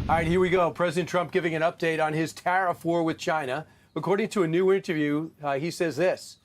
All right, here we go. President Trump giving an update on his tariff war with China. According to a new interview, he says this.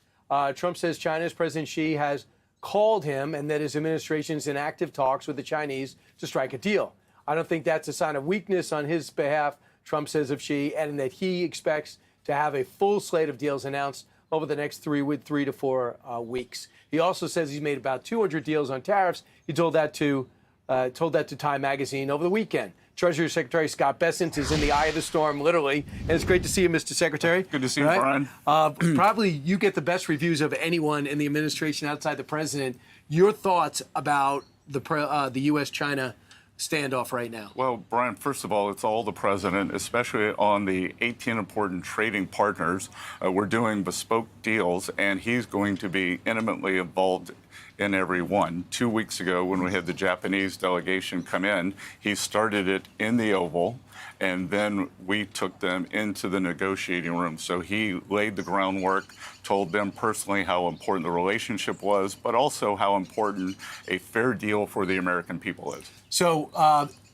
Trump says China's President Xi has called him and that his administration is in active talks with the Chinese to strike a deal. I don't think that's a sign of weakness on his behalf, Trump says of Xi, and that he expects to have a full slate of deals announced over the next 3 to 4 weeks. He also says he's made about 200 deals on tariffs. He told that to Time Magazine over the weekend. Treasury Secretary Scott Bessent is in the eye of the storm, literally. And it's great to see you, Mr. Secretary. Good to see you, Brian. Probably you get the best reviews of anyone in the administration outside the president. Your thoughts about the U.S.-China standoff right now? Well, Brian, first of all, it's all the president, especially on the 18 important trading partners. We're doing bespoke deals, and he's going to be intimately involved in every one. 2 weeks ago, when we had the Japanese delegation come in, he started it in the Oval, and then we took them into the negotiating room. So he laid the groundwork, told them personally how important the relationship was, but also how important a fair deal for the American people is. So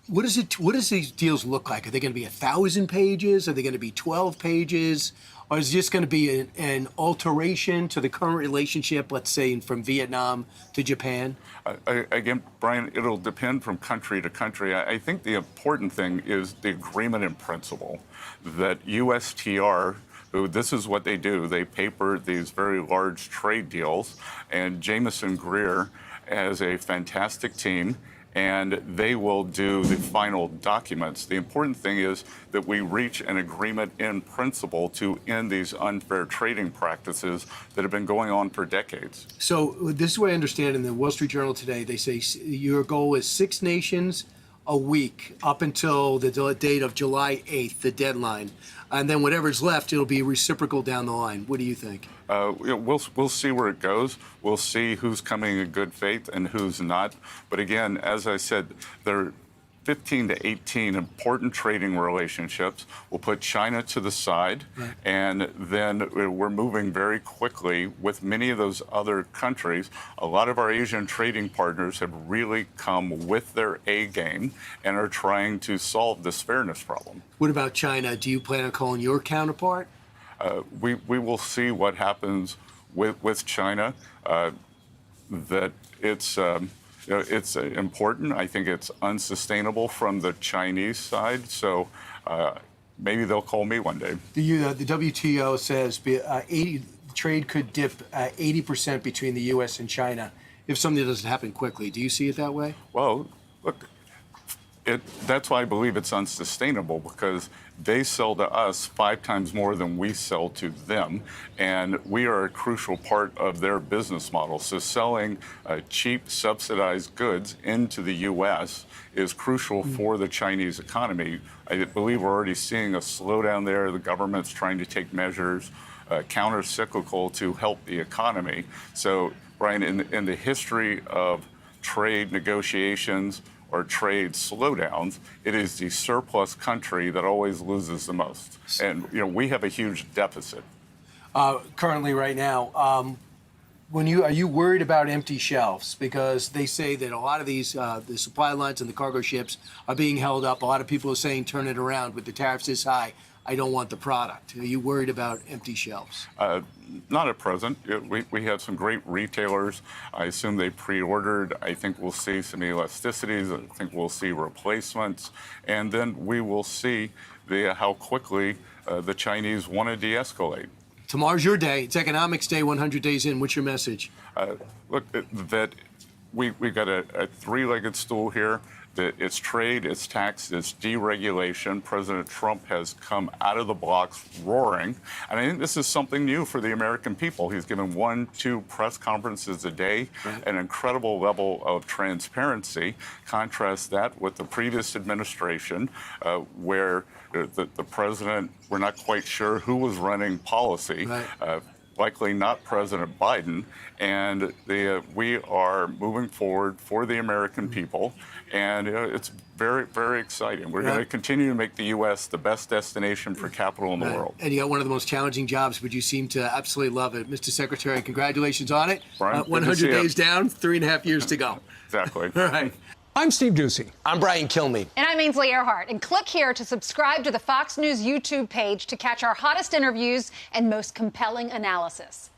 what does these deals look like? Are they going to be 1,000 pages? Are they going to be 12 pages? Or is this going to be an alteration to the current relationship, let's say, from Vietnam to Japan? Again, Brian, it'll depend from country to country. I think the important thing is the agreement in principle that USTR, this is what they do. They paper these very large trade deals, and Jameson Greer has a fantastic team, and they will do the final documents. The important thing is that we reach an agreement in principle to end these unfair trading practices that have been going on for decades. So this is what I understand in the Wall Street Journal today. They say your goal is 6 nations a week up until the date of July 8th, the deadline. And then whatever's left, it'll be reciprocal down the line. What do you think? We'll see where it goes. We'll see who's coming in good faith and who's not. But again, as I said, there are 15 to 18 important trading relationships. We'll put China to the side, right. And then we're moving very quickly with many of those other countries. A lot of our Asian trading partners have really come with their A game and are trying to solve this fairness problem. What about China? Do you plan on calling your counterpart? We will see what happens with China. That it's important. I think it's unsustainable from the Chinese side. So maybe they'll call me one day. The WTO says trade could dip 80% between the U.S. and China if something doesn't happen quickly. Do you see it that way? Well, look, that's why I believe it's unsustainable, because they sell to us 5 times more than we sell to them, and we are a crucial part of their business model. So selling cheap, subsidized goods into the U.S. is crucial for the Chinese economy. I believe we're already seeing a slowdown there. The government's trying to take measures counter-cyclical to help the economy. So, Brian, in the history of trade negotiations or trade slowdowns, it is the surplus country that always loses the most. And, we have a huge deficit. Currently, right now, are you worried about empty shelves? Because they say that a lot of these, the supply lines and the cargo ships are being held up. A lot of people are saying, turn it around with the tariffs this high. I don't want the product. Are you worried about empty shelves? Not at present. We have some great retailers. I assume they pre-ordered. I think we'll see some elasticities. I think we'll see replacements. And then we will see how quickly the Chinese want to de-escalate. Tomorrow's your day. It's Economics Day, 100 days in. What's your message? Look, that we've got a three-legged stool here. It's trade, it's tax, it's deregulation. President Trump has come out of the blocks roaring. And I think this is something new for the American people. He's given 1-2 press conferences a day, an incredible level of transparency. Contrast that with the previous administration, where the president, we're not quite sure who was running policy. Likely not President Biden, and we are moving forward for the American people, and it's very, very exciting. We're going to continue to make the U.S. the best destination for capital in the world. And you got one of the most challenging jobs, but you seem to absolutely love it. Mr. Secretary, congratulations on it. Brian, 100 days down, 3.5 years to go. Exactly. All right. I'm Steve Doocy. I'm Brian Kilmeade. And I'm Ainsley Earhart. And click here to subscribe to the Fox News YouTube page to catch our hottest interviews and most compelling analysis.